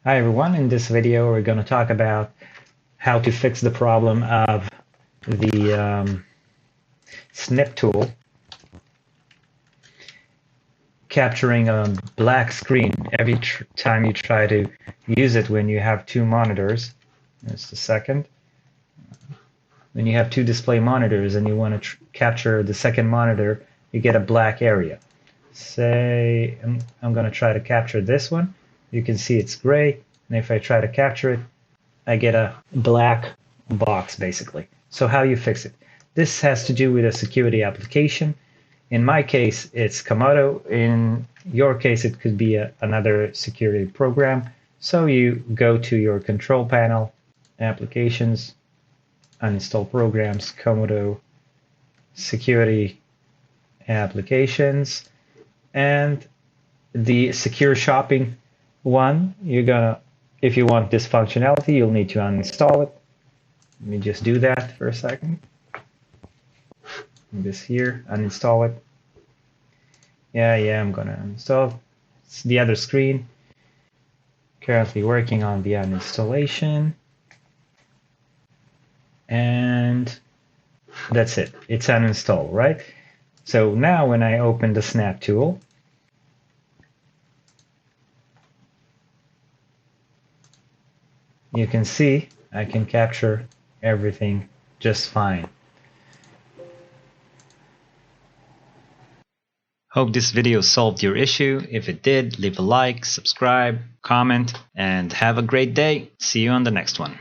Hi everyone, in this video we're going to talk about how to fix the problem of the snip tool capturing a black screen every time you try to use it when you have two monitors. Just a second. When you have two display monitors and you want to capture the second monitor, you get a black area. Say I'm going to try to capture this one. You can see it's gray, and if I try to capture it, I get a black box basically. So how you fix it? This has to do with a security application. In my case, it's Comodo. In your case, it could be another security program. So you go to your control panel, applications, uninstall programs, Comodo, security applications, and the secure shopping one, if you want this functionality, you'll need to uninstall it. Let me just do that for a second. This here, uninstall it. Yeah, I'm gonna uninstall. It's the other screen. Currently working on the uninstallation. And that's it. It's uninstalled, right? So now when I open the snap tool, you can see I can capture everything just fine. Hope this video solved your issue. If it did, leave a like, subscribe, comment, and have a great day. See you on the next one.